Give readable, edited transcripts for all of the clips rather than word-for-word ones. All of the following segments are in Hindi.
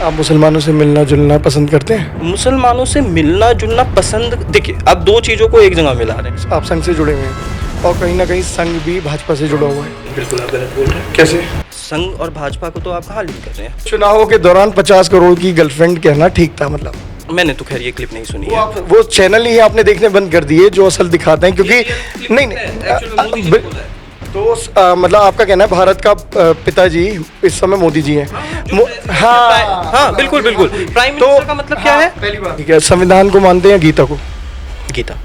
आप मुसलमानों से मिलना जुलना पसंद करते हैं? मुसलमानों से मिलना जुलना पसंद, देखिए अब दो चीज़ों को एक जगह मिला रहे हैं। आप संघ से जुड़े हुए हैं और कहीं ना कहीं संघ भी भाजपा से जुड़ा हुआ है। बिल्कुल आप गलत बोल रहे हैं। कैसे? संघ और भाजपा को तो आप कहाँ लिंक कर रहे हैं? चुनावों के दौरान 50 करोड़ की गर्लफ्रेंड कहना ठीक था मतलब? मैंने तो खैर ये क्लिप नहीं सुनी वो है। आप वो चैनल ही आपने देखने बंद कर दिए जो असल दिखाते हैं, क्योंकि नहीं तो मतलब आपका कहना है भारत का पिताजी इस समय मोदी जी हैं। हाँ बिल्कुल बिल्कुल। प्राइम मिनिस्टर का मतलब क्या है? पहली बात ठीक है, संविधान को मानते हैं गीता को? गीता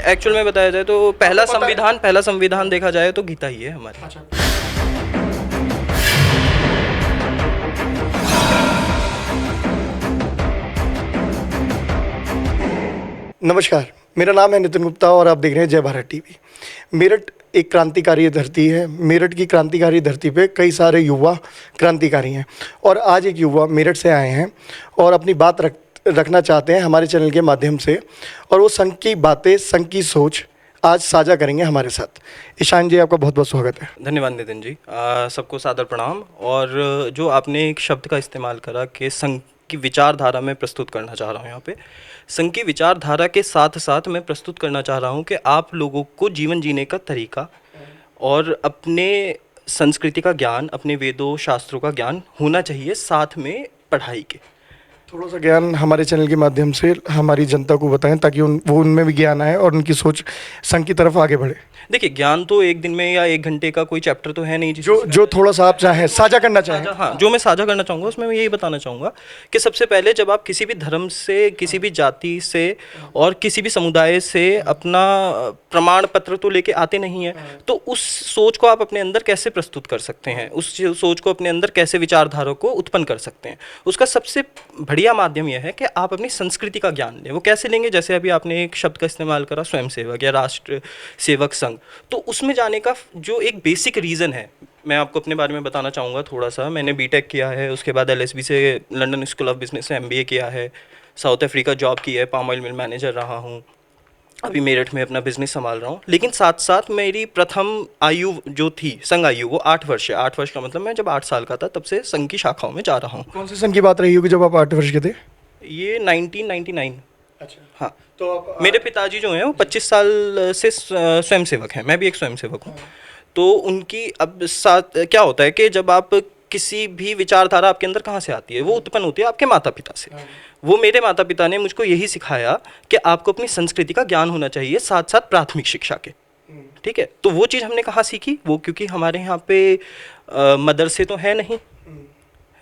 एक्चुअल में बताया जाए तो पहला संविधान देखा जाए तो गीता ही है हमारे। नमस्कार, मेरा नाम है नितिन गुप्ता और आप देख रहे हैं जय भारत टीवी। मेरठ एक क्रांतिकारी धरती है। मेरठ की क्रांतिकारी धरती पे कई सारे युवा क्रांतिकारी हैं और आज एक युवा मेरठ से आए हैं और अपनी बात रखना चाहते हैं हमारे चैनल के माध्यम से, और वो संघ की बातें, संघ की सोच आज साझा करेंगे हमारे साथ। ईशान जी, आपका बहुत बहुत स्वागत है। धन्यवाद नितिन जी। सबको सादर प्रणाम। और जो आपने एक शब्द का इस्तेमाल करा कि संघ की विचारधारा में प्रस्तुत करना चाह रहा हूँ, यहाँ पे संघ की विचारधारा के साथ साथ मैं प्रस्तुत करना चाह रहा हूँ कि आप लोगों को जीवन जीने का तरीका और अपने संस्कृति का ज्ञान, अपने वेदों शास्त्रों का ज्ञान होना चाहिए साथ में पढ़ाई के। थोड़ा सा ज्ञान हमारे चैनल के माध्यम से हमारी जनता को बताएं ताकि वो उनमें भी ज्ञान आए और उनकी सोच संघ की तरफ आगे बढ़े। देखिए, ज्ञान तो एक दिन में या एक घंटे का कोई चैप्टर तो है नहीं जो थोड़ा सा आप चाहें साझा करना चाहें। हाँ, जो मैं साझा करना चाहूँगा उसमें मैं यही बताना चाहूँगा कि सबसे पहले जब आप किसी भी धर्म से, किसी भी जाति से और किसी भी समुदाय से अपना प्रमाण पत्र तो लेके आते नहीं हैं, तो उस सोच को आप अपने अंदर कैसे प्रस्तुत कर सकते हैं, उस सोच को अपने अंदर कैसे विचारधारा को उत्पन्न कर सकते हैं, उसका सबसे बढ़िया माध्यम यह है कि आप अपनी संस्कृति का ज्ञान लें। वो कैसे लेंगे? जैसे अभी आपने एक शब्द का इस्तेमाल करा, स्वयंसेवक या राष्ट्र सेवक संघ, तो उसमें जाने का जो एक बेसिक रीज़न है, मैं आपको अपने बारे में बताना चाहूँगा थोड़ा सा। मैंने बीटेक किया है, उसके बाद एलएसबी से, लंदन स्कूल ऑफ बिजनेस से एमबीए किया है, साउथ अफ्रीका जॉब की है, पाम ऑयल मिल मैनेजर रहा हूँ, अभी मेरठ में अपना बिजनेस संभाल रहा हूँ। लेकिन साथ साथ मेरी प्रथम आयु जो थी, संघ आयु, वो 8 वर्ष है। 8 वर्ष का मतलब मैं जब 8 साल का था तब से संघ की शाखाओं में जा रहा हूँ। कौन से संघ की बात रही होगी जब आप 8 वर्ष के थे? ये 1999। अच्छा, हाँ। तो आप मेरे पिताजी जो हैं वो 25 साल से स्वयंसेवक हैं, मैं भी एक स्वयंसेवक हूँ। तो उनकी अब साथ क्या होता है कि जब आप किसी भी विचारधारा आपके अंदर कहाँ से आती है? वो उत्पन्न होती है आपके माता पिता से। वो मेरे माता पिता ने मुझको यही सिखाया कि आपको अपनी संस्कृति का ज्ञान होना चाहिए साथ साथ प्राथमिक शिक्षा के। ठीक है, तो वो चीज़ हमने कहाँ सीखी? वो क्योंकि हमारे यहाँ पे मदरसे तो है नहीं,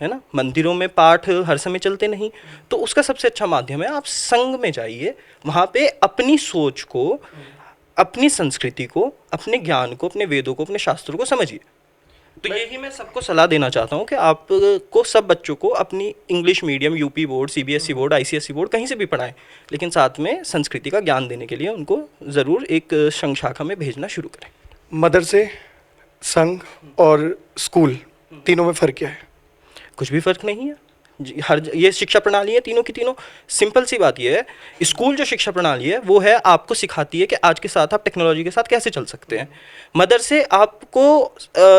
है ना, मंदिरों में पाठ हर समय चलते नहीं, तो उसका सबसे अच्छा माध्यम है आप संघ में जाइए। वहाँ पे अपनी सोच को, अपनी संस्कृति को, अपने ज्ञान को, अपने वेदों को, अपने शास्त्रों को समझिए। तो यही मैं सबको सलाह देना चाहता हूँ कि आपको, सब बच्चों को अपनी English medium, UP board, CBSE board, ICSE board, कहीं से भी पढ़ाएं, लेकिन साथ में संस्कृति का ज्ञान देने के लिए उनको ज़रूर एक संघ शाखा में भेजना शुरू करें। मदरसे, संघ और स्कूल, तीनों में फ़र्क क्या है? कुछ भी फ़र्क नहीं है। ये शिक्षा प्रणाली है तीनों की तीनों। सिंपल सी बात ये है, स्कूल जो शिक्षा प्रणाली है वो है आपको सिखाती है कि आज के साथ आप टेक्नोलॉजी के साथ कैसे चल सकते हैं। मदरसे आपको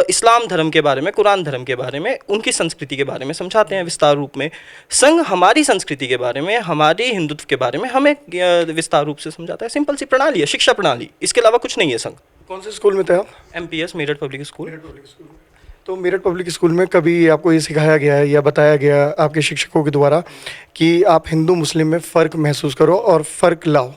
इस्लाम धर्म के बारे में, कुरान धर्म के बारे में, उनकी संस्कृति के बारे में समझाते हैं विस्तार रूप में। संघ हमारी संस्कृति के बारे में, हमारे हिंदुत्व के बारे में हमें विस्तार रूप से समझाता है। सिंपल सी प्रणाली है, शिक्षा प्रणाली, इसके अलावा कुछ नहीं है संघ। कौन से स्कूल में थे आप? MPS, Meerut public school. तो मेरठ पब्लिक स्कूल में कभी आपको ये सिखाया गया है या बताया गया आपके शिक्षकों के द्वारा कि आप हिंदू मुस्लिम में फ़र्क महसूस करो और फ़र्क लाओ?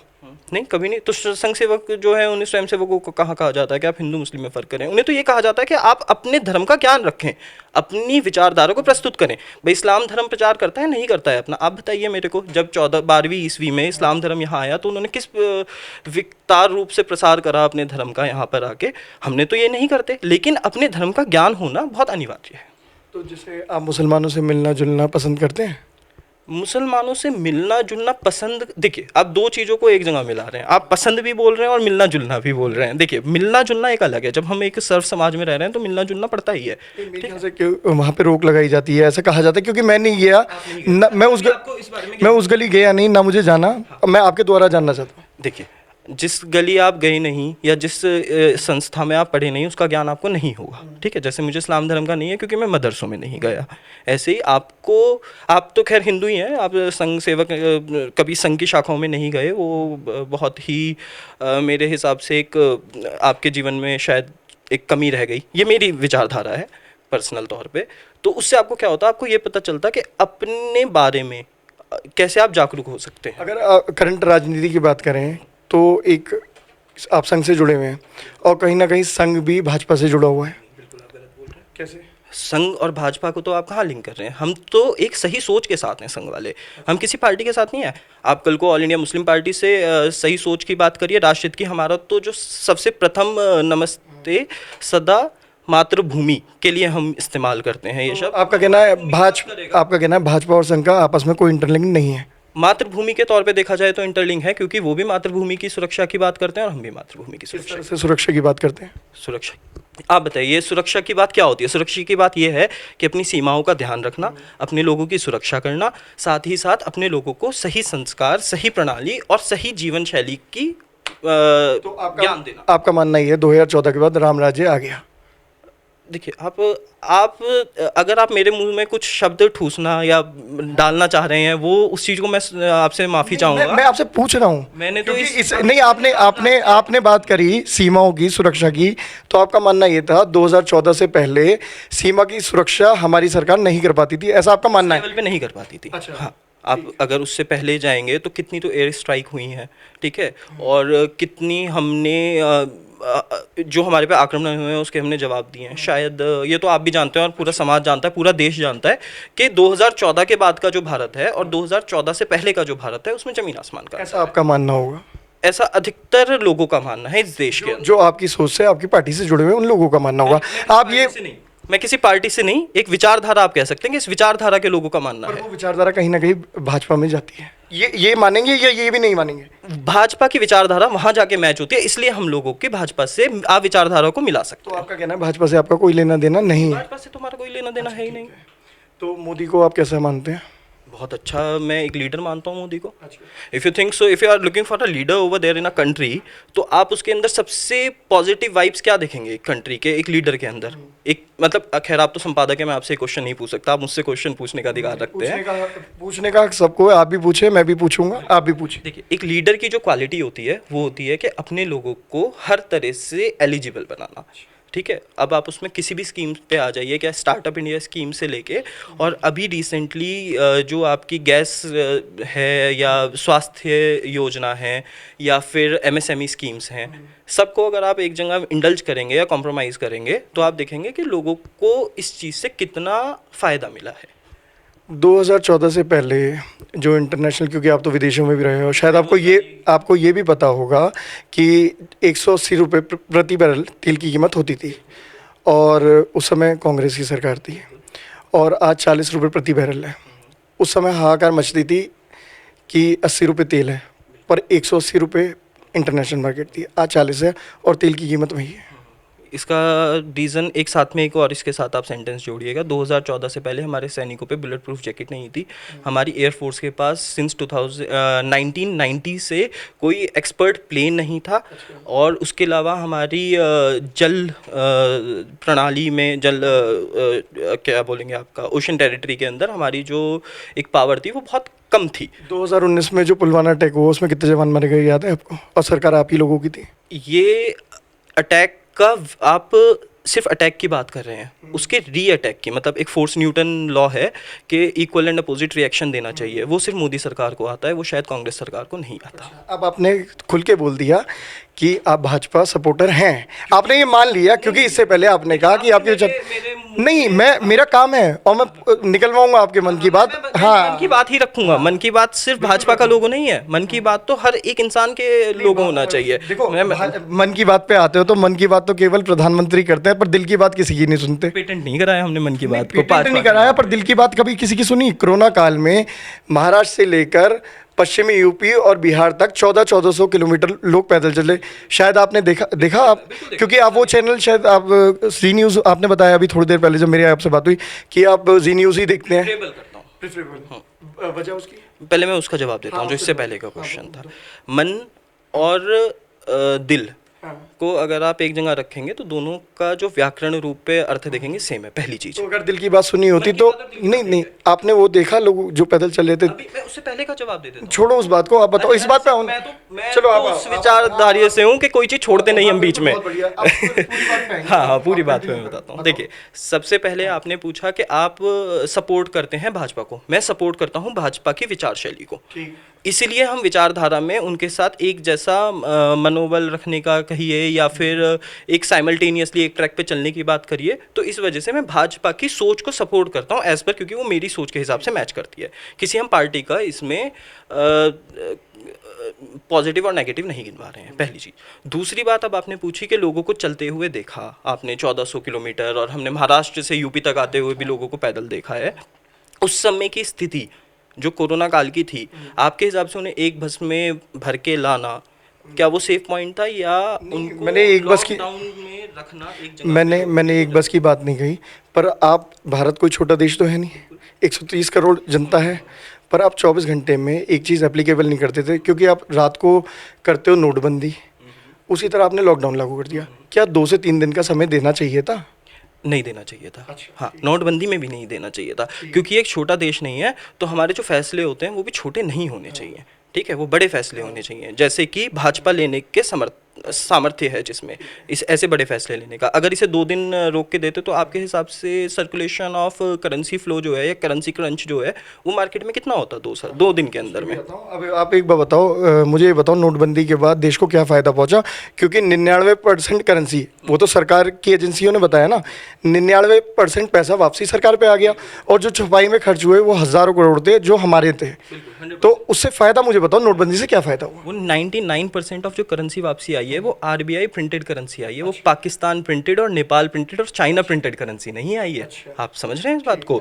नहीं, कभी नहीं। तो संघ सेवक जो है, उन्हें स्वयं सेवकों को कहा जाता है कि आप हिंदू मुस्लिम में फ़र्क करें? उन्हें तो ये कहा जाता है कि आप अपने धर्म का ज्ञान रखें, अपनी विचारधारा को प्रस्तुत करें। भाई इस्लाम धर्म प्रचार करता है, नहीं करता है अपना? आप बताइए मेरे को। जब 12वीं ईस्वी में इस्लाम धर्म यहाँ आया तो उन्होंने किस विस्तार रूप से प्रसार करा अपने धर्म का यहाँ पर आके? हमने तो ये नहीं करते, लेकिन अपने धर्म का ज्ञान होना बहुत अनिवार्य है। तो जैसे आप मुसलमानों से मिलना जुलना पसंद करते हैं? मुसलमानों से मिलना जुलना पसंद, देखिए आप दो चीज़ों को एक जगह मिला रहे हैं। आप पसंद भी बोल रहे हैं और मिलना जुलना भी बोल रहे हैं। देखिए, मिलना जुलना एक अलग है। जब हम एक सर्व समाज में रह रहे हैं तो मिलना जुलना पड़ता ही है। मेरे ख्याल से क्यों वहाँ पे रोक लगाई जाती है, ऐसा कहा जाता है? क्योंकि मैं नहीं गया ना, मैं उस गली गया नहीं ना, मुझे जाना। मैं आपके द्वारा जानना चाहता हूँ। देखिए, जिस गली आप गए नहीं या जिस संस्था में आप पढ़े नहीं उसका ज्ञान आपको नहीं होगा, ठीक है। जैसे मुझे इस्लाम धर्म का नहीं है क्योंकि मैं मदरसों में नहीं गया, ऐसे ही आपको, आप तो खैर हिंदू ही हैं, आप संघ सेवक कभी संघ की शाखाओं में नहीं गए, वो बहुत ही मेरे हिसाब से एक आपके जीवन में शायद एक कमी रह गई, ये मेरी विचारधारा है पर्सनल तौर पे। तो उससे आपको क्या होता है, आपको ये पता चलता कि अपने बारे में कैसे आप जागरूक हो सकते हैं। अगर करंट राजनीति की बात करें तो एक आप संघ से जुड़े हुए हैं और कहीं ना कहीं संघ भी भाजपा से जुड़ा हुआ है, कैसे? संघ और भाजपा को तो आप कहाँ लिंक कर रहे हैं, हम तो एक सही सोच के साथ हैं संघ वाले, हम किसी पार्टी के साथ नहीं है। आप कल को ऑल इंडिया मुस्लिम पार्टी से सही सोच की बात करिए, राष्ट्रहित की, हमारा तो जो सबसे प्रथम नमस्ते सदा मातृभूमि के लिए हम इस्तेमाल करते हैं ये शब्द। आपका कहना है भाजपा और संघ का आपस में कोई इंटरलिंक नहीं है? मातृभूमि के तौर पे देखा जाए तो इंटरलिंक है, क्योंकि वो भी मातृभूमि की सुरक्षा की बात करते हैं और हम भी मातृभूमि की किस सुरक्षा तरह से सुरक्षा की बात करते हैं? सुरक्षा आप बताइए, सुरक्षा की बात क्या होती है? सुरक्षा की बात यह है कि अपनी सीमाओं का ध्यान रखना, अपने लोगों की सुरक्षा करना, साथ ही साथ अपने लोगों को सही संस्कार, सही प्रणाली और सही जीवन शैली की तो ज्ञान देना। आपका मानना ये है 2014 के बाद राम राज्य आ गया? देखिए, आप अगर आप मेरे मुंह में कुछ शब्द ठूसना या डालना चाह रहे हैं, वो उस चीज़ को मैं आपसे माफ़ी चाहूँगा। मैं आपसे पूछ रहा हूँ, मैंने तो नहीं, आपने बात करी सीमाओं की सुरक्षा की, तो आपका मानना ये था 2014 से पहले सीमा की सुरक्षा हमारी सरकार नहीं कर पाती थी, ऐसा आपका मानना है? लेवल पे नहीं कर पाती थी। अच्छा। हाँ, आप अगर उससे पहले जाएंगे तो कितनी तो एयर स्ट्राइक हुई हैं, ठीक है, और कितनी हमने जो हमारे पे आक्रमण हुए हैं उसके हमने जवाब दिए हैं। शायद ये तो आप भी जानते हैं और पूरा समाज जानता है, पूरा देश जानता है कि 2014 के बाद का जो भारत है और 2014 से पहले का जो भारत है उसमें जमीन आसमान का, ऐसा आपका मानना होगा? ऐसा अधिकतर लोगों का मानना है इस देश के अंदर। जो आपकी सोच से, आपकी पार्टी से जुड़े हुए उन लोगों का मानना होगा। आप ये, मैं किसी पार्टी से नहीं, एक विचारधारा आप कह सकते हैं कि इस विचारधारा के लोगों का मानना है। वो विचारधारा कहीं ना कहीं भाजपा में जाती है, ये मानेंगे या ये भी नहीं मानेंगे? भाजपा की विचारधारा वहां जाके मैच होती है, इसलिए हम लोगों की भाजपा से आप विचारधारा को मिला सकते तो हैं। आपका कहना है भाजपा से आपका कोई लेना देना नहीं है? भाजपा से तुम्हारा कोई लेना देना है ही नहीं। तो मोदी को आप कैसा मानते हैं? बहुत अच्छा, मैं एक लीडर मानता हूँ मोदी को। If you think so, if you are looking for a leader over there in a country, तो आप उसके अंदर सबसे पॉजिटिव वाइब्स क्या देखेंगे एक कंट्री के, एक लीडर के अंदर? एक मतलब खैर आप तो संपादक है, मैं आपसे क्वेश्चन नहीं पूछ सकता, आप मुझसे क्वेश्चन पूछने का अधिकार रखते हैं। पूछने का सबको है, आप भी पूछे, मैं भी पूछूंगा, आप भी पूछिए। देखिए, एक लीडर की जो क्वालिटी होती है वो होती है कि अपने लोगों को हर तरह से एलिजिबल बनाना, ठीक है। अब आप उसमें किसी भी स्कीम पे आ जाइए, क्या स्टार्टअप इंडिया स्कीम से लेके और अभी रिसेंटली जो आपकी गैस है या स्वास्थ्य योजना है या फिर MSME स्कीम्स हैं, सबको अगर आप एक जगह इंडल्ज करेंगे या कॉम्प्रोमाइज़ करेंगे तो आप देखेंगे कि लोगों को इस चीज़ से कितना फ़ायदा मिला है। 2014 से पहले जो इंटरनेशनल, क्योंकि आप तो विदेशों में भी रहे हो, शायद आपको ये भी पता होगा कि 180 रुपये प्रति बैरल तेल की कीमत होती थी और उस समय कांग्रेस की सरकार थी, और आज 40 रुपये प्रति बैरल है। उस समय हाहाकार मचती थी कि 80 रुपये तेल है, पर 180 रुपये इंटरनेशनल मार्केट थी, आज 40 है और तेल की कीमत वही है। इसका रीज़न एक साथ में एक और इसके साथ आप सेंटेंस जोड़िएगा। 2014 से पहले हमारे सैनिकों पे बुलेट प्रूफ जैकेट नहीं थी, हमारी एयरफोर्स के पास सिंस 1990 से कोई एक्सपर्ट प्लेन नहीं था, और उसके अलावा हमारी जल प्रणाली में क्या बोलेंगे आपका ओशन टेरिटरी के अंदर हमारी जो एक पावर थी वो बहुत कम थी। 2019 में जो पुलवामा अटैक हुआ उसमें कितने जवान मारे गए याद है आपको? और सरकार आप ही लोगों की थी। ये अटैक का आप सिर्फ अटैक की बात कर रहे हैं, उसके री अटैक की, मतलब एक फोर्स न्यूटन लॉ है कि इक्वल एंड अपोजिट रिएक्शन देना चाहिए, वो सिर्फ मोदी सरकार को आता है, वो शायद कांग्रेस सरकार को नहीं आता। अब आपने खुल के बोल दिया कि आप भाजपा सपोर्टर हैं, आपने ये मान लिया, क्योंकि इससे पहले आपने कहा कि आपके नहीं, मेरा काम है और मैं निकलवाऊंगा आपके मन की बात। हाँ, मन की बात ही रखूंगा। मन की बात सिर्फ भाजपा का लोगो नहीं है, मन की बात तो हर एक इंसान के लोगो होना चाहिए। देखो, मन की बात पे आते हो तो मन की बात तो केवल प्रधानमंत्री करते हैं, पर दिल की बात किसी की नहीं सुनते। पेटेंट नहीं कराया हमने मन की बात को, पेटेंट नहीं कराया, पर दिल की बात कभी किसी की सुनी? कोरोना काल में महाराष्ट्र से लेकर पश्चिमी यूपी और बिहार तक 1400 किलोमीटर लोग पैदल चले। शायद आपने देखा आप, क्योंकि आप वो चैनल, शायद आप जी न्यूज़, आपने बताया अभी थोड़ी देर पहले जब मेरी आपसे बात हुई कि आप जी न्यूज़ ही देखते हैं। वजह उसकी पहले मैं उसका जवाब देता हूँ जो इससे पहले का क्वेश्चन था। मन और दिल को अगर आप एक जगह रखेंगे तो दोनों का जो व्याकरण रूप पे अर्थ देखेंगे सेम है, पहली चीज। तो अगर दिल की बात सुनी होती तो नहीं नहीं, आपने वो देखा लोग जो पैदल चल रहे थे? अभी मैं उससे पहले का जवाब दे देता हूँ। छोड़ो उस बात को, आप बताओ इस बात पे मैं चलो तो उस विचारधारा से हूँ कि कोई चीज छोड़ते नहीं हम बीच में। बहुत बढ़िया, आप पूरी बात पे आएंगे। हाँ हाँ, पूरी आप बात पे continue मैं बताता हूँ। बताओ। देखिए, सबसे पहले आपने पूछा कि आप सपोर्ट करते हैं भाजपा को। मैं सपोर्ट करता हूँ भाजपा की विचार शैली को, ठीक। इसीलिए हम विचारधारा में उनके साथ एक जैसा मनोबल रखने का कहिए या फिर एक साइमल्टेनियसली एक ट्रैक पे चलने की बात करिए, तो इस वजह से मैं भाजपा की सोच को सपोर्ट करता हूँ एज पर, क्योंकि वो मेरी सोच के हिसाब से मैच करती है। किसी हम पार्टी का इसमें पॉजिटिव और नेगेटिव नहीं गिनवा रहे हैं, पहली चीज़। दूसरी बात, अब आपने पूछी कि लोगों को चलते हुए देखा आपने 1400 किलोमीटर, और हमने महाराष्ट्र से यूपी तक आते हुए भी लोगों को पैदल देखा है। उस समय की स्थिति जो कोरोना काल की थी, आपके हिसाब से उन्हें एक बस में भर के लाना, क्या वो सेफ पॉइंट था, या उनको मैंने एक बस की लॉकडाउन में रखना एक जगह मैंने एक बस की बात नहीं कही, पर आप, भारत कोई छोटा देश तो है नहीं, 130 करोड़ जनता है, पर आप 24 घंटे में एक चीज़ एप्लीकेबल नहीं करते थे, क्योंकि आप रात को करते हो नोटबंदी, उसी तरह आपने लॉकडाउन लागू कर दिया। क्या 2 से 3 दिन का समय देना चाहिए था? नहीं देना चाहिए था। हाँ, नोटबंदी में भी नहीं देना चाहिए था, क्योंकि एक छोटा देश नहीं है, तो हमारे जो फैसले होते हैं वो भी छोटे नहीं होने चाहिए, ठीक है, वो बड़े फैसले होने चाहिए, जैसे कि भाजपा लेने के सामर्थ्य है जिसमें इस ऐसे बड़े फैसले लेने का। अगर इसे 2 दिन रोक के देते तो आपके हिसाब से सर्कुलेशन ऑफ करेंसी फ्लो जो है या करेंसी क्रंच जो है वो मार्केट में कितना होता? 2 दिन के अंदर में। अब आप एक बार बताओ, मुझे ये बताओ, नोटबंदी के बाद देश को क्या फ़ायदा पहुंचा? क्योंकि 99% करेंसी, वो तो सरकार की एजेंसियों ने बताया ना, 99% पैसा वापसी सरकार पे आ गया, और जो छपाई में खर्च हुए वो हज़ारों करोड़ थे जो हमारे थे। तो उससे फ़ायदा मुझे बताओ, नोटबंदी से क्या फ़ायदा हुआ? वो 99% ऑफ जो करेंसी वापसी आई है वो आरबीआई प्रिंटेड करेंसी आई है, वो पाकिस्तान प्रिंटेड और नेपाल प्रिंटेड और चाइना प्रिंटेड करेंसी नहीं आई है। आप समझ रहे हैं इस बात को?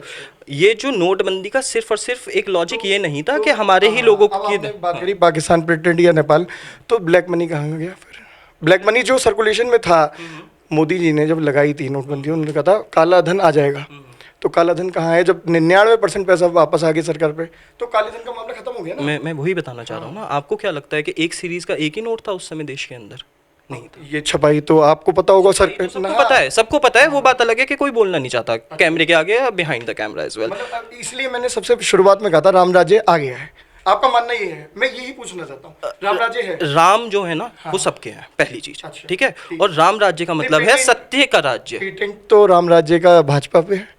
ये जो नोटबंदी का सिर्फ और सिर्फ एक लॉजिक ये नहीं था कि हमारे ही लोगों अब की आपने बात करी पाकिस्तान प्रिंटेड या नेपाल, तो ब्लैक मनी कहाँ गया फिर? ब्लैक मनी जो सर्कुलेशन में था, मोदी जी ने जब लगाई थी नोटबंदी, उन्होंने कहा था काला धन आ जाएगा, तो काला धन कहाँ है? जब 99% पैसा वापस आ गया सरकार पे, तो काले धन का मामला खत्म हो गया ना। मैं वही बताना चाह रहा हूँ ना। आपको क्या लगता है कि एक सीरीज का एक ही नोट था उस समय देश के अंदर? नहीं था। ये छपाई तो आपको पता होगा सर, तो सबको पता है, सबको पता है। वो बात अलग है कि कोई बोलना नहीं चाहता कैमरे के आगे या behind the camera as well. मतलब इसलिए मैंने सबसे शुरुआत में कहा था राम राज्य आ गया है। आपका मानना ये है? मैं यही पूछना चाहता हूँ, राम राज्य है? राम जो है ना वो सबके हैं, पहली चीज। अच्छा, ठीक है, और राम राज्य का मतलब है सत्य का राज्य। पेटेंट तो राम राज्य का भाजपा पे है।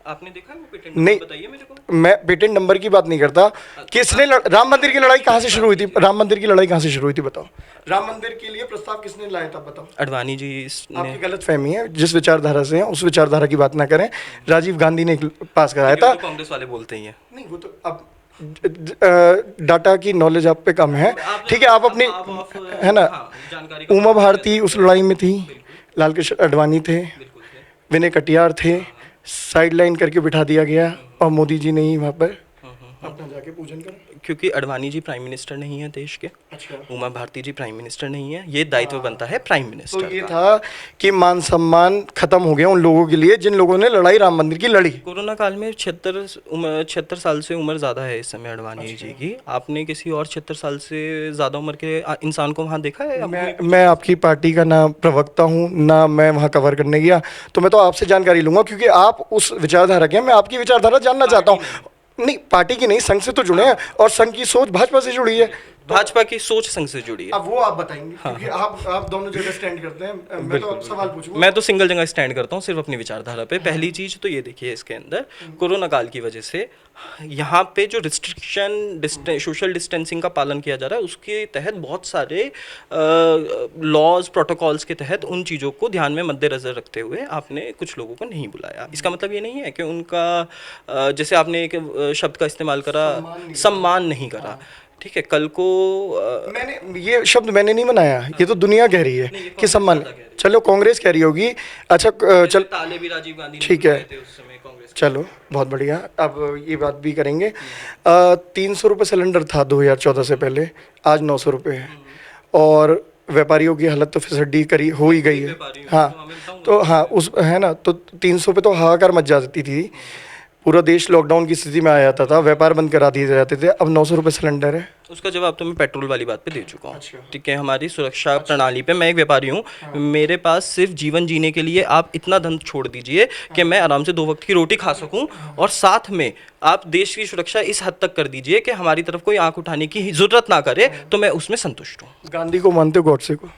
आपने देखा है वो पेटेंट? नहीं, बताइए मेरे को। मैं पेटेंट नंबर की बात नहीं करता। किसने राम मंदिर की लड़ाई कहाँ से शुरू हुई थी? राम मंदिर की लड़ाई कहाँ से शुरू हुई थी बताओ? राम मंदिर के लिए प्रस्ताव किसने लाया था बताओ? अडवाणी जी ने। आपकी गलत फहमी है, जिस विचारधारा से हैं उस विचारधारा की बात ना करें। राजीव गांधी ने पास कराया था। तो कांग्रेस वाले बोलते ही हैं। नहीं, वो तो अब डाटा की नॉलेज आप पे कम है, ठीक है, आप अपनी, है ना, जानकारी उमा भारती उस लड़ाई में थी, लाल कृष्ण आडवाणी थे, विनय कटियार थे, साइड लाइन करके बिठा दिया गया, और मोदी जी ने ही वहाँ पर अपना जाके पूजन करा। क्योंकि अडवाणी जी प्राइम मिनिस्टर नहीं है देश के, अच्छा, उमा भारती जी प्राइम मिनिस्टर नहीं है, ये दायित्व बनता है प्राइम तो मिनिस्टर ये का। था कि मान सम्मान खत्म हो गया उन लोगों के लिए जिन लोगों ने लड़ाई राम मंदिर की लड़ी। कोरोना काल में 76 साल से उम्र ज़्यादा है इस समय अडवाणी जी की। आपने किसी और 76 साल से ज़्यादा उम्र के इंसान को वहाँ देखा है? मैं आपकी पार्टी का ना प्रवक्ता हूँ, ना मैं वहाँ कवर करने गया, तो मैं तो आपसे जानकारी लूंगा, क्योंकि आप उस विचारधारा के हैं। मैं आपकी विचारधारा जानना चाहता हूँ। नहीं, पार्टी की नहीं, संघ से तो जुड़े हैं, और संघ की सोच भाजपा से जुड़ी है। भाजपा की सोच संघ से जुड़ी है। अब वो आप बताएंगे, क्योंकि आप दोनों जगह स्टैंड करते हैं। मैं तो अब सवाल पूछूंगा। मैं तो सिंगल जगह स्टैंड करता हूँ, सिर्फ अपनी विचारधारा पे। पहली चीज तो ये देखिए, इसके अंदर कोरोना काल की वजह से यहाँ पे जो रिस्ट्रिक्शन, सोशल डिस्टेंसिंग का पालन किया जा रहा है, उसके तहत बहुत सारे लॉज प्रोटोकॉल्स के तहत उन चीज़ों को ध्यान में मद्देनजर रखते हुए आपने कुछ लोगों को नहीं बुलाया। इसका मतलब ये नहीं है कि उनका जैसे आपने एक शब्द का इस्तेमाल करा, सम्मान नहीं करा। ठीक है, कल को मैंने ये शब्द मैंने नहीं बनाया, ये तो दुनिया कह रही है कि सम्मान। चलो, कांग्रेस कह रही होगी। अच्छा, चल, ताले भी राजीव गांधी ने ठीक है, थे उस समय कांग्रेस। चलो, बहुत बढ़िया। अब ये बात भी करेंगे। 300 रुपये सिलेंडर था 2014 से पहले, आज 900 रुपये है, और व्यापारियों की हालत तो फिसड्डी करी हो ही गई है। हाँ, तो हाँ, उस है ना, तो 300 पे तो हाहाकार मच जाती थी। पूरा देश लॉकडाउन की स्थिति में आ जाता था, व्यापार बंद करा दिए जाते थे, अब 900 रुपये सिलेंडर है। उसका जवाब तो मैं पेट्रोल वाली बात पे दे चुका हूँ। अच्छा। ठीक है, हमारी सुरक्षा प्रणाली पे मैं एक व्यापारी हूँ। मेरे पास सिर्फ जीवन जीने के लिए आप इतना धन छोड़ दीजिए कि मैं आराम से 2 वक्त की रोटी खा सकूँ, और साथ में आप देश की सुरक्षा इस हद तक कर दीजिए कि हमारी तरफ कोई आंख उठाने की ज़रूरत ना करे, तो मैं उसमें संतुष्ट हूँ। गांधी को मानते हो, गॉडसे को?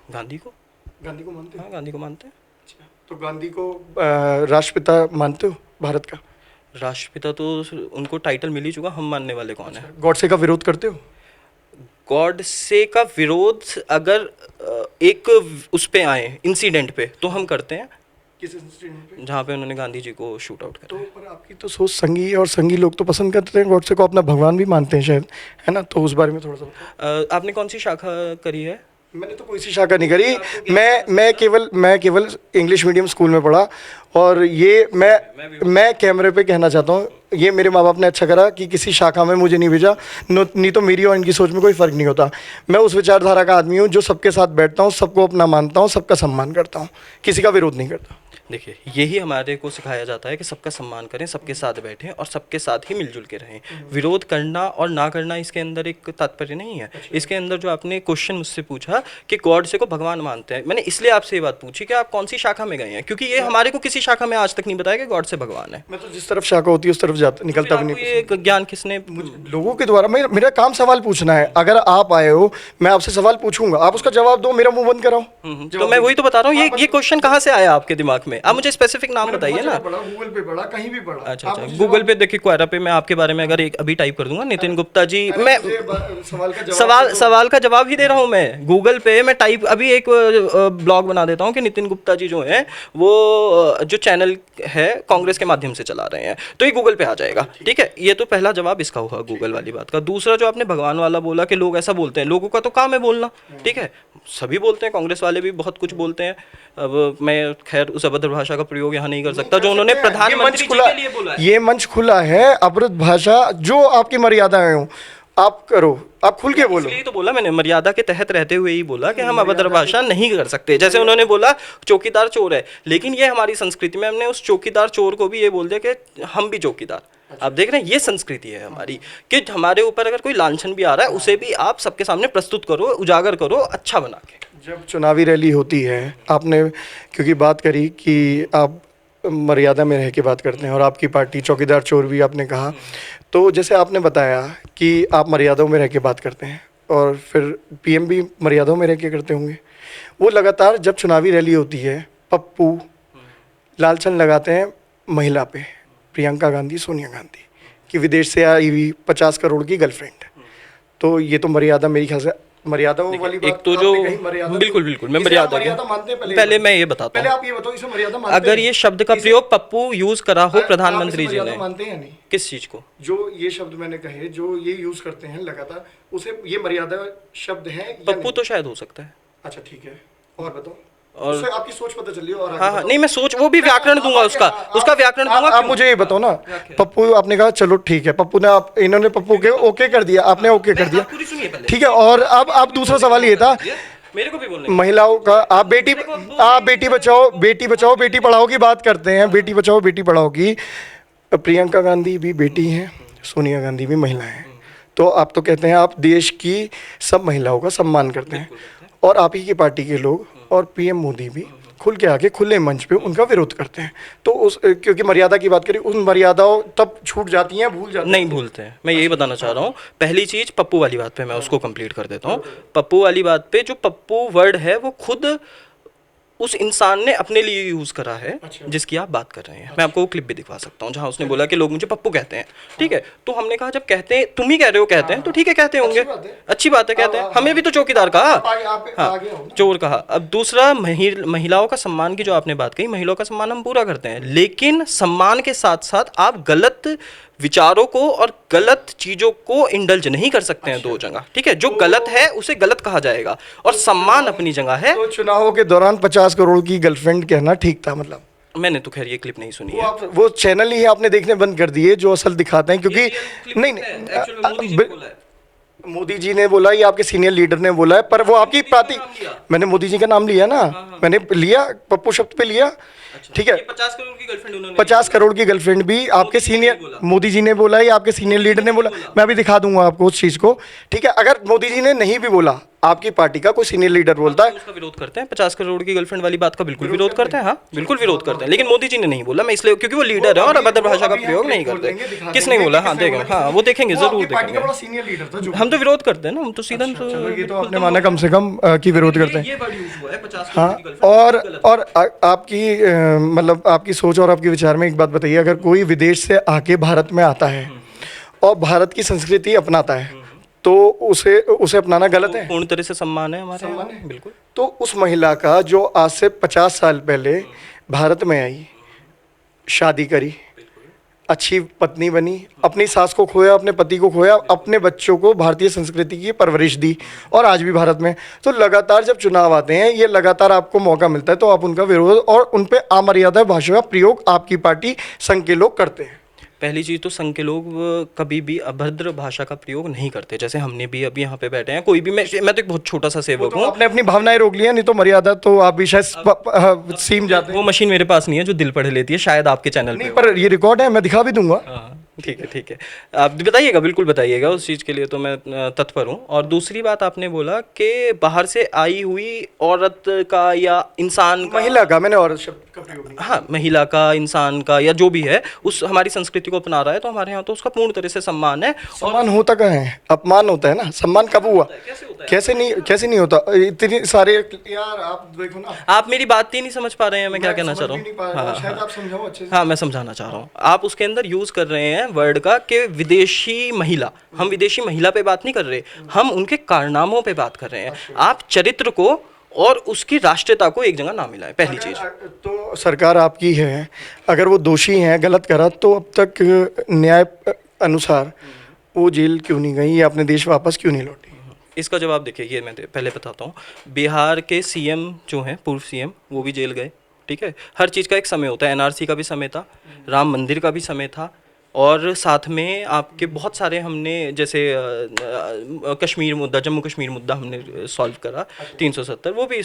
गांधी को? गांधी को मानते हो? हाँ, गांधी को मानते हैं। तो गांधी को राष्ट्रपिता मानते हो भारत का? राष्ट्रपिता तो उनको टाइटल मिल ही चुका, हम मानने वाले कौन है? गॉडसे का विरोध करते हो? गॉडसे का विरोध अगर एक उस पे आए इंसिडेंट पे तो हम करते हैं, किस इंसिडेंट पे? जहाँ पे उन्होंने गांधी जी को शूट आउट तो करा। पर आपकी तो सोच संघी है, और संघी लोग तो पसंद करते हैं गॉडसे को, अपना भगवान भी मानते हैं शायद, है ना? तो उस बारे में थोड़ा सा बताओ। आपने कौन सी शाखा करी है? मैंने तो कोई सी शाखा नहीं करी, मैं केवल इंग्लिश मीडियम स्कूल में पढ़ा, और ये मैं कैमरे पे कहना चाहता हूँ, ये मेरे माँ बाप ने अच्छा करा कि किसी शाखा में मुझे नहीं भेजा, नहीं तो मेरी और इनकी सोच में कोई फ़र्क नहीं होता। मैं उस विचारधारा का आदमी हूँ जो सबके साथ बैठता हूँ, सबको अपना मानता हूँ, सबका सम्मान करता हूँ, किसी का विरोध नहीं करता। देखिए, यही हमारे को सिखाया जाता है कि सबका सम्मान करें, सबके साथ बैठें और सबके साथ ही मिलजुल के रहें। विरोध करना और ना करना इसके अंदर एक तात्पर्य नहीं है। इसके अंदर जो आपने क्वेश्चन मुझसे पूछा कि गॉड से को भगवान मानते हैं, मैंने इसलिए आपसे ये बात पूछी कि आप कौन सी शाखा में गए हैं, क्योंकि ये हमारे को किसी शाखा में आज तक नहीं बताया कि गॉड से भगवान है। मैं तो जिस तरफ शाखा होती है उस तरफ जाता निकलता भी आपको नहीं। ये ज्ञान किसने? लोगों के द्वारा, मेरा काम सवाल पूछना है। अगर आप आए हो, मैं आपसे सवाल पूछूंगा, आप उसका जवाब दो, मेरा मुंह बंद कराओ। तो मैं वही तो बता रहा हूँ, ये क्वेश्चन कहाँ से आया आपके दिमाग में? आप मुझे स्पेसिफिक नाम बताइए ना। गूगल पे पढ़ा, कहीं भी पढ़ा। अच्छा, गूगल पे देखिए, क्वेरा पे मैं आपके बारे में अगर एक अभी टाइप कर दूंगा नितिन गुप्ता जी, मैं सवाल का जवाब ही दे रहा हूँ। मैं गूगल पे मैं टाइप अभी एक ब्लॉग बना देता हूँ कि नितिन गुप्ता जी जो हैं वो जो चैनल है कांग्रेस के माध्यम से चला रहे हैं, तो ये गूगल पे आ जाएगा। ठीक है, ये तो पहला जवाब इसका हुआ गूगल वाली बात का। दूसरा जो आपने भगवान वाला बोला कि लोग ऐसा बोलते हैं, लोगों का तो काम है बोलना। ठीक है, सभी बोलते हैं, कांग्रेस वाले भी बहुत कुछ बोलते हैं। अब मैं खैर उस अभद्र भाषा का प्रयोग यहाँ नहीं कर सकता जो उन्होंने प्रधानमंत्री जी के लिए बोला है। ये मंच खुला है, अभद्र भाषा जो आपकी मर्यादाएं हो आप करो, आप खुल के बोलो। इसलिए तो बोला मैंने, मर्यादा के तहत रहते हुए ही बोला कि हम अभद्र भाषा नहीं कर सकते। जैसे उन्होंने बोला चौकीदार चोर है, लेकिन ये हमारी संस्कृति में हमने उस चौकीदार चोर को भी ये बोल दिया कि हम भी चौकीदार। आप देख रहे हैं, ये संस्कृति है हमारी कि हमारे ऊपर अगर कोई लांछन भी आ रहा है उसे भी आप सबके सामने प्रस्तुत करो, उजागर करो, अच्छा बना के। जब चुनावी रैली होती है, आपने क्योंकि बात करी कि आप मर्यादा में रह के बात करते हैं और आपकी पार्टी चौकीदार चोर भी आपने कहा, तो जैसे आपने बताया कि आप मर्यादाओं में रह के बात करते हैं और फिर पीएम भी मर्यादाओं में रह के करते होंगे। वो लगातार जब चुनावी रैली होती है, पप्पू लालछन लगाते हैं महिला पे, प्रियंका गांधी, सोनिया गांधी कि विदेश से आई हुई 50 करोड़ की गर्लफ्रेंड। तो ये तो मर्यादा, मेरे ख्याल से मर्यादाओं वाली बात। एक तो जो बिल्कुल मैं मर्यादा मानते हैं। पहले मैं ये बताता पहले हूँ, आप ये बताओ, इसे मर्यादा मानते अगर हैं? ये शब्द का प्रयोग पप्पू यूज करा हो प्रधानमंत्री जी ने, मानते हैं नहीं? किस चीज को? जो ये शब्द मैंने कहे, जो ये यूज करते हैं लगातार, उसे ये मर्यादा शब्द है या पप्पू नहीं? तो शायद हो सकता है। अच्छा ठीक है, और बताओ। और उससे आपकी सोच पता चली और आगे हाँ बताओ। नहीं, मैं सोच वो भी व्याकरण दूंगा, उसका व्याकरण दूंगा। आप मुझे ये बताओ ना, पप्पू आपने कहा चलो ठीक है, पप्पू ने आप इन्होंने पप्पू के ओके कर दिया, आपने ओके कर दिया, पूरी सुनिए पहले। ठीक है। और अब दूसरा सवाल ये था, मेरे को भी बोलने महिलाओं का, आप बेटी बचाओ बेटी पढ़ाओ की बात करते हैं, बेटी बचाओ बेटी पढ़ाओ की। प्रियंका गांधी भी बेटी हैं, सोनिया गांधी भी महिला हैं, तो आप तो कहते हैं आप देश की सब महिलाओं का सम्मान करते हैं, और आप ही की पार्टी के लोग और पीएम मोदी भी खुल के आके खुले मंच पे उनका विरोध करते हैं। तो उस क्योंकि मर्यादा की बात करें, उन मर्यादाओं तब छूट जाती हैं, भूल जाते हैं? नहीं भूलते हैं, मैं यही बताना चाह रहा हूँ। पहली चीज पप्पू वाली बात पे मैं उसको कंप्लीट कर देता हूँ। पप्पू वाली बात पे, जो पप्पू वर्ड है वो खुद उस इंसान ने अपने लिए यूज करा है जिसकी आप बात कर रहे हैं। मैं आपको वो क्लिप भी दिखा सकता हूँ जहाँ उसने बोला कि लोग मुझे पप्पू कहते हैं। ठीक है, तो हमने कहा जब कहते हैं, तुम ही कह रहे हो कहते हैं, तो ठीक है कहते होंगे, अच्छी बात है कहते हैं। हमें भी तो चौकीदार कहा, हाँ चोर कहा। अब दूसरा, महिलाओं का सम्मान की जो आपने बात कही, महिलाओं का सम्मान हम पूरा करते हैं, लेकिन सम्मान के साथ साथ आप गलत विचारों को और गलत चीजों को इंडल्ज नहीं कर सकते हैं दो जगह। ठीक है, जो गलत है उसे गलत कहा जाएगा और सम्मान अपनी जगह है। तो चुनावों के दौरान 50 करोड़ की गर्लफ्रेंड कहना ठीक था? मतलब मैंने तो खैर ये क्लिप नहीं सुनी है। वो चैनल ही आपने देखने बंद कर दिए जो असल दिखाते हैं, क्योंकि नहीं मोदी जी ने बोला, ये आपके सीनियर लीडर ने बोला है, पर वो आपकी पार्टी, मैंने मोदी जी का नाम लिया ना, मैंने लिया, पप्पू शब्द पे लिया, ठीक है। 50 करोड़ की गर्लफ्रेंड उन्होंने 50 करोड़ की गर्लफ्रेंड भी आपके सीनियर, मोदी जी ने बोला, ये आपके सीनियर लीडर ने बोला, मैं अभी दिखा दूंगा आपको उस चीज़ को, ठीक है। अगर मोदी जी ने नहीं भी बोला, आपकी पार्टी का कोई सीनियर लीडर बोलता है, उसका विरोध करते हैं, 50 करोड़ की गर्लफ्रेंड वाली बात का बिल्कुल विरोध करते हैं, हाँ बिल्कुल विरोध करते हैं, लेकिन मोदी जी ने नहीं बोला। मैं इसलिए, क्योंकि वो लीडर है और अभद्र भाषा का प्रयोग नहीं करते। किसने बोला? हाँ देखेंगे, हाँ वो देखेंगे, जरूर देखेंगे। सीनियर लीडर था जो, हम तो विरोध करते हैं ना, हम तो सीधा ये तो आपने माना कम से कम कि विरोध करते हैं। ये वर्ड यूज हुआ है 50 हाँ, करोड़ की गर्लफ्रेंड। और आपकी मतलब आपकी सोच और आपके विचार में एक बात बताइए, अगर कोई विदेश से आके भारत में आता है और भारत की संस्कृति अपनाता है, तो उसे अपनाना गलत है? पूर्ण तरह से सम्मान है हमारे यहाँ, बिल्कुल। तो उस महिला का जो आज से 50 साल पहले भारत में आई, शादी करी, अच्छी पत्नी बनी, अपनी सास को खोया, अपने पति को खोया, अपने बच्चों को भारतीय संस्कृति की परवरिश दी, और आज भी भारत में, तो लगातार जब चुनाव आते हैं, ये लगातार आपको मौका मिलता है, तो आप उनका विरोध और उन पे अमर्यादा भाषा का प्रयोग आपकी पार्टी संघ के लोग करते हैं। पहली चीज़ तो संघ के लोग कभी भी अभद्र भाषा का प्रयोग नहीं करते। जैसे हमने भी अभी यहाँ पे बैठे हैं, कोई भी, मैं तो एक बहुत छोटा सा सेवक हूँ। आपने अपनी भावनाएं रोक लिया, नहीं तो मर्यादा तो आप भी शायद सीम जाते हैं। वो मशीन मेरे पास नहीं है जो दिल पढ़ लेती है, शायद आपके चैनल पे नहीं, पर ये रिकॉर्ड है, मैं दिखा भी दूंगा। हाँ ठीक है, ठीक है, आप बताइएगा, बिल्कुल बताइएगा, उस चीज़ के लिए तो मैं तत्पर हूँ। और दूसरी बात आपने बोला कि बाहर से आई हुई औरत का या इंसान का, महिला का, मैंने औरत शब्द का प्रयोग नहीं। हाँ महिला का, इंसान का, या जो भी है, उस हमारी संस्कृति को अपना रहा है, तो हमारे यहाँ तो उसका पूर्ण तरह से सम्मान है। सम्मान होता कहाँ है? अपमान होता है ना, सम्मान कब हुआ? कैसे नहीं होता? इतनी सारे, यार आप देखो ना, आप मेरी बात ही नहीं समझ पा रहे हैं, मैं क्या कहना चाह रहा हूँ। शायद आप समझाओ अच्छे से। हाँ मैं समझाना चाह रहा हूँ। आप उसके अंदर यूज कर रहे हैं वर्ड का कि विदेशी महिला, हम विदेशी महिला पे बात नहीं कर रहे, हम उनके कारनामों पे बात कर रहे हैं। आप चरित्र को और उसकी राष्ट्रीयता को एक जगह ना मिलाएं, पहली चीज। तो सरकार आपकी है, अगर वो दोषी हैं, गलत करा, तो अब तक न्याय अनुसार वो जेल क्यों नहीं गई या अपने देश वापस क्यों नहीं लौटी? इसका जवाब देखिए, ये मैं पहले बताता हूँ। बिहार के सीएम जो हैं, पूर्व सीएम, वो भी जेल गए, ठीक है। हर चीज़ का एक समय होता है, एनआरसी का भी समय था, राम मंदिर का भी समय था, और साथ में आपके बहुत सारे हमने, जैसे कश्मीर मुद्दा, जम्मू कश्मीर मुद्दा हमने सॉल्व करा 370, वो भी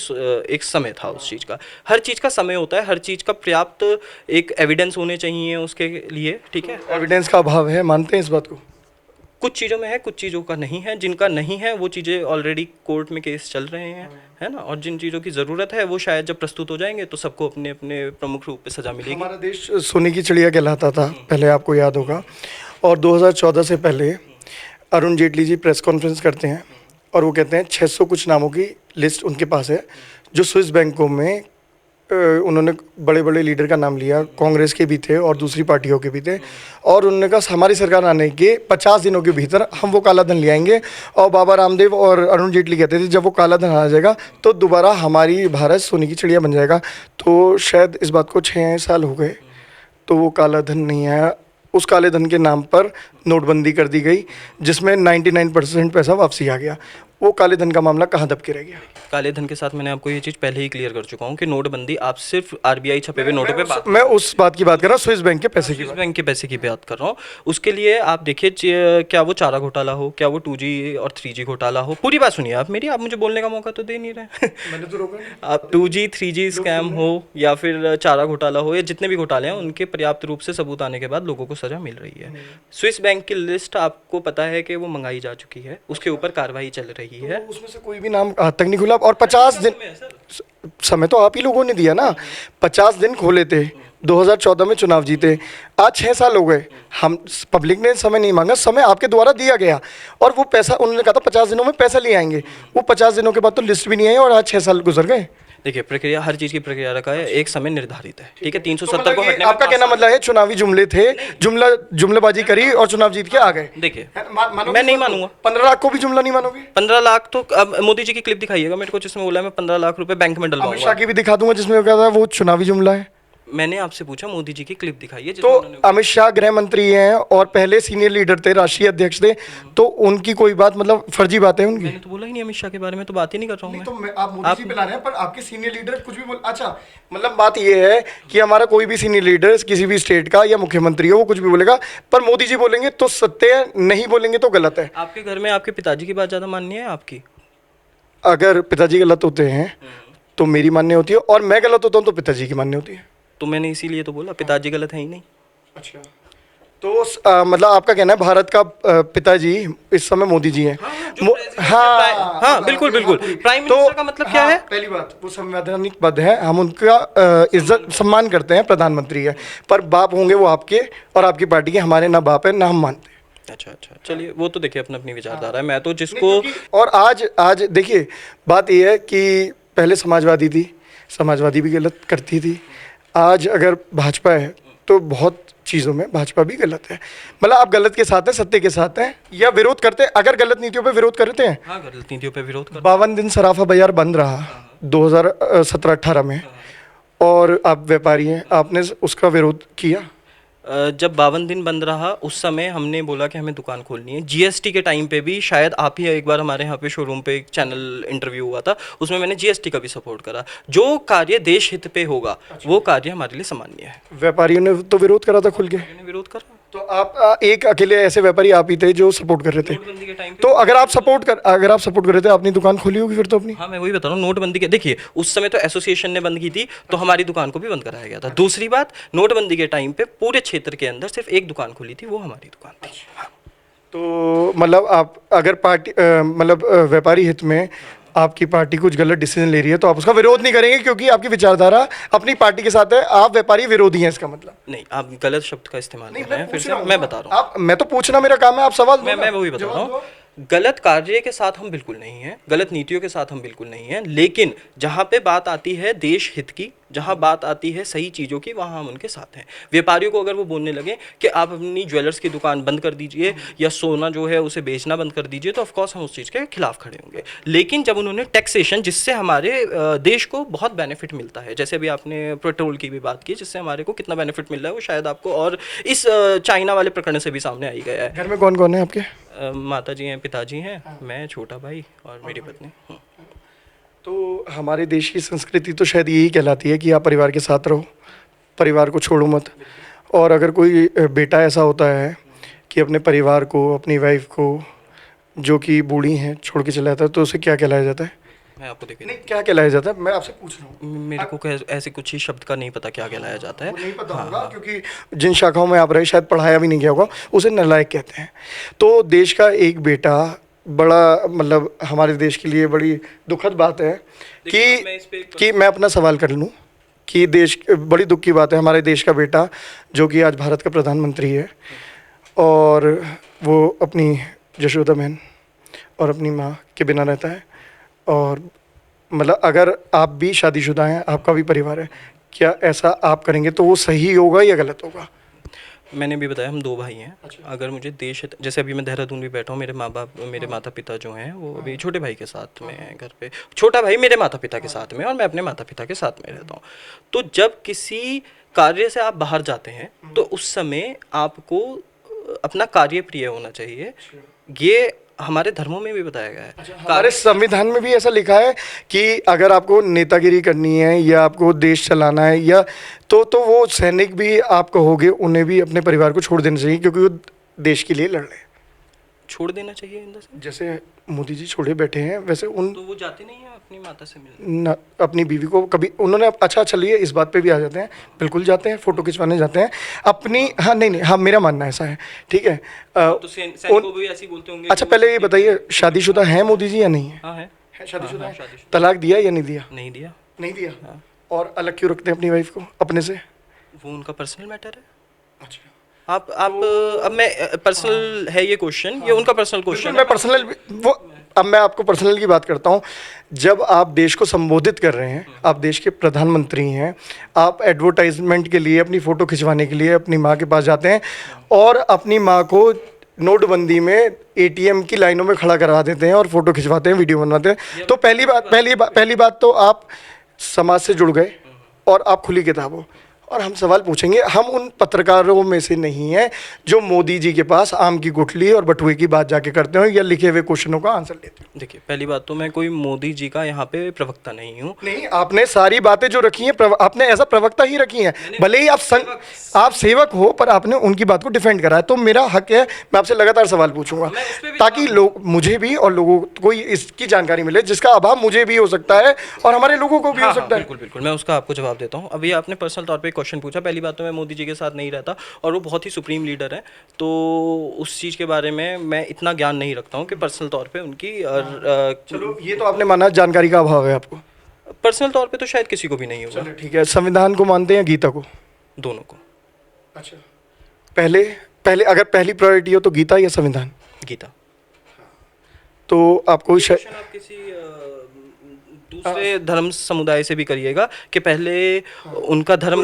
एक समय था उस चीज़ का। हर चीज़ का समय होता है, हर चीज़ का पर्याप्त एक एविडेंस होने चाहिए उसके लिए, ठीक है। एविडेंस का अभाव है, मानते हैं इस बात को? कुछ चीज़ों में है, कुछ चीज़ों का नहीं है। जिनका नहीं है वो चीज़ें ऑलरेडी कोर्ट में केस चल रहे हैं, है ना। और जिन चीज़ों की ज़रूरत है वो शायद जब प्रस्तुत हो जाएंगे तो सबको अपने अपने प्रमुख रूप पे सज़ा मिलेगी। हमारा देश सोने की चिड़िया कहलाता था पहले, आपको याद होगा। और 2014 से पहले अरुण जेटली जी प्रेस कॉन्फ्रेंस करते हैं और वो कहते हैं 600 कुछ नामों की लिस्ट उनके पास है, जो स्विस बैंकों में उन्होंने बड़े बड़े लीडर का नाम लिया, कांग्रेस के भी थे और दूसरी पार्टियों के भी थे, और उन्होंने कहा हमारी सरकार आने के 50 दिनों के भीतर हम वो काला धन ले आएंगे। और बाबा रामदेव और अरुण जेटली कहते थे जब वो काला धन आ जाएगा तो दोबारा हमारी भारत सोने की चिड़िया बन जाएगा। तो शायद इस बात को 6 साल हो गए, तो वो काला धन नहीं आया। उस काले धन के नाम पर नोटबंदी कर दी गई, जिसमें 99% पैसा वापसी आ गया। वो काले धन का मामला कहाँ दब के रह गया? काले धन के साथ मैंने आपको ये चीज़ पहले ही क्लियर कर चुका हूँ कि नोटबंदी, आप सिर्फ आरबीआई छपे हुए नोटों पे मैं उस बात की बात कर रहा हूँ, स्विस बैंक के पैसे की स्विस बैंक के पैसे की बात कर रहा हूँ। उसके लिए आप देखिए, क्या वो चारा घोटाला हो, क्या वो 2G और 3G घोटाला हो, पूरी बात सुनिए आप मेरी, आप मुझे बोलने का मौका तो दे नहीं रहे। मैंने तो रोका नहीं। आप 2G 3G स्कैम हो या फिर चारा घोटाला हो, या जितने भी घोटाले हैं, उनके पर्याप्त रूप से सबूत आने के बाद लोगों को सजा मिल रही है। स्विस बैंक की लिस्ट आपको पता है कि वो मंगाई जा चुकी है, उसके ऊपर कार्रवाई चल रही है। उसमें से कोई भी नाम आज तक नहीं खुला। और 50 दिन समय तो आप ही लोगों ने दिया ना, 50 दिन खोले थे, 2014 में चुनाव जीते, आज 6 साल हो गए। हम पब्लिक ने समय नहीं मांगा, समय आपके द्वारा दिया गया, और वो पैसा उन्होंने कहा था 50 दिनों में पैसा ले आएंगे। वो 50 दिनों के बाद तो लिस्ट भी नहीं आई और आज 6 साल गुजर गए। देखिए, प्रक्रिया, हर चीज़ की प्रक्रिया का है, एक समय निर्धारित है, ठीक है। 370 को हटने में आपका कहना मतलब है चुनावी जुमले थे, जुमलेबाजी करी और चुनाव जीत के आ गए। देखिए, मैं नहीं मानूंगा। 15 लाख को भी जुमला नहीं मानोगे? 15 लाख तो अब मोदी जी की क्लिप दिखाइएगा मेरे को, जिसमें बोला है मैं 15 लाख रुपए बैंक में अमित डलवाऊंगा। शाह की भी दिखा दूंगा जिसमें कहता है वो चुनावी जुमला है। मैंने आपसे पूछा मोदी जी की क्लिप दिखाइए तो जिसमें उन्होंने अमित शाह गृह मंत्री हैं और पहले सीनियर लीडर थे, राष्ट्रीय अध्यक्ष थे, तो उनकी कोई बात मतलब फर्जी बात है उनकी? मैंने तो बोला ही नहीं अमित शाह के बारे में, तो बात ही नहीं कर रहा हूँ नहीं मैं। तो आप मोदी जी पे ला रहे हैं, पर आपके सीनियर लीडर कुछ भी बोल, अच्छा मतलब बात ये है कि हमारा कोई भी सीनियर लीडर किसी भी स्टेट का या मुख्यमंत्री हो वो कुछ भी बोलेगा, पर मोदी जी बोलेंगे तो सत्य है, नहीं बोलेंगे तो गलत है। आपके घर में आपके पिताजी की बात ज़्यादा माननी है आपकी? अगर पिताजी गलत होते हैं तो मेरी मान्य होती है, और मैं गलत होता हूँ तो पिताजी की मान्य होती है। तो मैंने इसीलिए तो बोला पिताजी गलत है ही नहीं। अच्छा, तो मतलब आपका कहना है भारत का पिताजी इस समय मोदी जी हैं? हाँ, बिल्कुल बिल्कुल। प्राइम मिनिस्टर का मतलब क्या है? पहली बात, वो संवैधानिक पद है, हम उनका इज्जत सम्मान करते हैं, प्रधानमंत्री है, पर बाप होंगे वो आपके और आपकी पार्टी के, हमारे ना बाप है ना हम मानते हैं। अच्छा अच्छा, चलिए वो तो देखिए अपनी अपनी विचारधारा है। मैं तो जिसको और आज देखिए बात ये है कि पहले समाजवादी थी, समाजवादी भी गलत करती थी, आज अगर भाजपा है तो बहुत चीज़ों में भाजपा भी गलत है। मतलब आप गलत के साथ हैं, सत्य के साथ हैं, या विरोध करते हैं? अगर गलत नीतियों पे विरोध करते हैं, हाँ गलत नीतियों पे विरोध कर 52 दिन सराफा बाजार बंद रहा 2017-18 में, और आप व्यापारी हैं, आपने उसका विरोध किया? जब 52 दिन बंद रहा उस समय हमने बोला कि हमें दुकान खोलनी है। जीएसटी के टाइम पे भी शायद आप ही एक बार हमारे यहाँ पे शोरूम पे एक चैनल इंटरव्यू हुआ था, उसमें मैंने जीएसटी का भी सपोर्ट करा। जो कार्य देश हित पे होगा वो कार्य हमारे लिए सामान्य है। व्यापारियों ने तो विरोध करा था खुल के, मैंने विरोध करा तो आप एक अकेले ऐसे व्यापारी आप ही थे जो सपोर्ट कर रहे थे। नोटबंदी के टाइम पे। तो अगर आप सपोर्ट कर रहे थे, अपनी दुकान खोली होगी फिर तो अपनी। हाँ मैं वही बता रहा हूँ, नोटबंदी के देखिए उस समय तो एसोसिएशन ने बंद की थी, तो हमारी दुकान को भी बंद कराया गया था। दूसरी बात, नोटबंदी के टाइम पे पूरे क्षेत्र के अंदर सिर्फ एक दुकान खुली थी, वो हमारी दुकान थी। हाँ। तो मतलब आप अगर पार्टी व्यापारी हित में आपकी पार्टी कुछ गलत डिसीजन ले रही है तो आप उसका विरोध नहीं करेंगे, क्योंकि आपकी विचारधारा अपनी पार्टी के साथ है, आप व्यापारी विरोधी हैं, इसका मतलब? नहीं, आप गलत शब्द का इस्तेमाल कर रहे हैं फिर पूछ से। रहा हूँ मैं ना। बता रहा हूँ, आप, मैं तो पूछना मेरा काम है, आप सवाल दो ना। मैं वही बता रहा जवाब हूँ। दो। गलत कार्य के साथ हम बिल्कुल नहीं हैं, गलत नीतियों के साथ हम बिल्कुल नहीं हैं, लेकिन जहाँ पे बात आती है देश हित की, जहाँ बात आती है सही चीज़ों की, वहाँ हम उनके साथ हैं। व्यापारियों को अगर वो बोलने लगे कि आप अपनी ज्वेलर्स की दुकान बंद कर दीजिए या सोना जो है उसे बेचना बंद कर दीजिए, तो ऑफकोर्स हम उस चीज़ के खिलाफ खड़े होंगे। लेकिन जब उन्होंने टैक्सेशन, जिससे हमारे देश को बहुत बेनिफिट मिलता है, जैसे अभी आपने पेट्रोल की भी बात की, जिससे हमारे को कितना बेनिफिट मिल रहा है वो शायद आपको और इस चाइना वाले प्रकरण से भी सामने आई गया है। घर में कौन कौन है आपके? माता जी हैं, पिताजी हैं, मैं, छोटा भाई और मेरी पत्नी। तो हमारे देश की संस्कृति तो शायद यही कहलाती है कि आप परिवार के साथ रहो, परिवार को छोड़ो मत। और अगर कोई बेटा ऐसा होता है कि अपने परिवार को, अपनी वाइफ को, जो कि बूढ़ी हैं, छोड़ के चला जाता है, तो उसे क्या कहलाया जाता है? मैं आपको देखिए, नहीं, क्या कहलाया जाता है, मैं आपसे पूछ रहा हूँ। मेरे को ऐसे कुछ ही शब्द का नहीं पता क्या कहलाया जाता है। वो नहीं पता होगा, क्योंकि जिन शाखाओं में आप रहे शायद पढ़ाया भी नहीं गया होगा, उसे नालायक कहते हैं। तो देश का एक बेटा, बड़ा मतलब हमारे देश के लिए बड़ी दुखद बात है कि मैं अपना सवाल कर लूँ कि देश, बड़ी दुख की बात है, हमारे देश का बेटा जो कि आज भारत का प्रधानमंत्री है, और वो अपनी यशोदा बहन और अपनी माँ के बिना रहता है। और मतलब अगर आप भी शादीशुदा हैं, आपका भी परिवार है, क्या ऐसा आप करेंगे तो वो सही होगा या गलत होगा? मैंने भी बताया हम 2 भाई हैं। अगर मुझे देश, जैसे अभी मैं देहरादून भी बैठा हूँ, मेरे माँ बाप, मेरे माता पिता जो हैं वो अभी छोटे भाई के साथ में हैं घर पे, छोटा भाई मेरे माता पिता के साथ में और मैं अपने माता पिता के साथ में रहता हूँ। तो जब किसी कार्य से आप बाहर जाते हैं तो उस समय आपको अपना कार्य प्रिय होना चाहिए। ये हमारे धर्मों में भी बताया गया है। हमारे संविधान में भी ऐसा लिखा है कि अगर आपको नेतागिरी करनी है या आपको देश चलाना है या तो वो सैनिक भी आप कहोगे उन्हें भी अपने परिवार को छोड़ देना चाहिए, क्योंकि वो देश के लिए लड़ रहे हैं। छोड़ देना चाहिए इन से, जैसे मोदी जी छोड़े बैठे हैं, वैसे उन तो वो जाते नहीं है अपनी माता से मिलने। अपनी बीवी को कभी उन्होंने, अच्छा चलिए इस बात पे भी आ जाते हैं, बिल्कुल जाते हैं, फोटो खिंचवाने जाते हैं अपनी। हाँ नहीं, हाँ मेरा मानना ऐसा है, ठीक है। तो सैनिकों भी ऐसे ही बोलते होंगे। अच्छा पहले ये बताइए, शादीशुदा हैं मोदी जी या नहीं है? हाँ है शादीशुदा है। तलाक दिया या नहीं दिया? नहीं दिया। नहीं दिया। और अलग क्यों रखते हैं अपनी वाइफ को अपने से? वो उनका पर्सनल मैटर है। अच्छा, आप अब मैं पर्सनल है ये क्वेश्चन, ये उनका पर्सनल क्वेश्चन है। मैं पर्सनल वो, अब मैं आपको पर्सनल की बात करता हूँ। जब आप देश को संबोधित कर रहे हैं, आप देश के प्रधानमंत्री हैं, आप एडवर्टाइजमेंट के लिए, अपनी फ़ोटो खिंचवाने के लिए अपनी माँ के पास जाते हैं और अपनी माँ को नोटबंदी में एटीएम की लाइनों में खड़ा करवा देते हैं और फोटो खिंचवाते हैं, वीडियो बनवाते हैं। तो पहली बात तो आप समाज से जुड़ गए और आप खुली किताब हो। और हम सवाल पूछेंगे। हम उन पत्रकारों में से नहीं हैं जो मोदी जी के पास आम की गुठली और बटुए की बात जाके करते हो या लिखे हुए क्वेश्चनों का आंसर लेते हो। देखिए, पहली बात तो मैं कोई मोदी जी का यहाँ पे प्रवक्ता नहीं हूँ। नहीं, आपने सारी बातें जो रखी हैं आपने ऐसा प्रवक्ता ही रखी हैं, भले ही आप सेवक हो, पर आपने उनकी बात को डिफेंड करा है। तो मेरा हक है, मैं आपसे लगातार सवाल पूछूंगा ताकि लोग, मुझे भी और लोगों को इसकी जानकारी मिले जिसका अभाव मुझे भी हो सकता है और हमारे लोगों को भी हो सकता है। बिल्कुल बिल्कुल, मैं उसका आपको जवाब देता हूँ। अभी आपने पर्सनल तौर पे क्वेश्चन पूछा। पहली बात तो मैं मोदी जी के साथ नहीं रहता और वो बहुत ही सुप्रीम लीडर हैं, तो उस चीज़ के बारे में मैं इतना ज्ञान नहीं रखता हूँ कि पर्सनल तौर पे उनकी चलो, ये तो आपने माना जानकारी का अभाव है आपको। पर्सनल तौर पे तो शायद किसी को भी नहीं होगा। चलो ठीक है, संविधान को मानते हैं गीता को? दोनों को। अच्छा, पहले पहले अगर पहली प्रायोरिटी हो तो गीता या संविधान? गीता। तो आपको क्वेश्चन आप किसी दूसरे धर्म समुदाय से भी करिएगा कि पहले उनका धर्म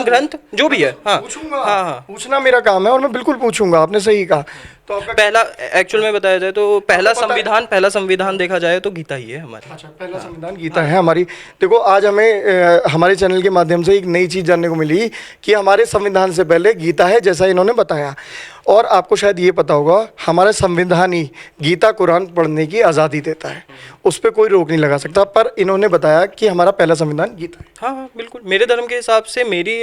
ग्रंथ जो भी है। हाँ पूछूंगा, हाँ हाँ, पूछना मेरा काम है और मैं बिल्कुल पूछूंगा। आपने सही कहा। तो आपका पहला एक्चुअल में बताया जाए तो पहला संविधान देखा जाए तो गीता ही है हमारा। अच्छा, पहला संविधान गीता है हमारी। देखो, आज हमें हमारे चैनल के माध्यम से एक नई चीज़ जानने को मिली कि हमारे संविधान से पहले गीता है, जैसा इन्होंने बताया। और आपको शायद ये पता होगा, हमारा संविधान ही गीता कुरान पढ़ने की आज़ादी देता है, उस पर कोई रोक नहीं लगा सकता। पर इन्होंने बताया कि हमारा पहला संविधान गीता है। हाँ हाँ बिल्कुल, मेरे धर्म के हिसाब से, मेरी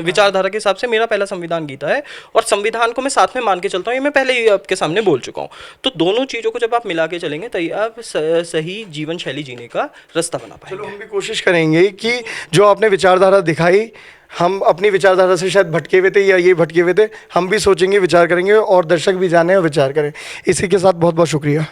विचारधारा के हिसाब से मेरा पहला संविधान गीता है और संविधान को मैं साथ में मान के चलता हूँ। ये मैं पहले ही आपके सामने बोल चुका हूँ। तो दोनों चीज़ों को जब आप मिला के चलेंगे तभी आप सही जीवन शैली जीने का रास्ता बना पाएंगे। चलो, हम भी कोशिश करेंगे कि जो आपने विचारधारा दिखाई, हम अपनी विचारधारा से शायद भटके हुए थे या ये भटके हुए थे, हम भी सोचेंगे, विचार करेंगे और दर्शक भी जाने और विचार करें। इसी के साथ बहुत बहुत शुक्रिया।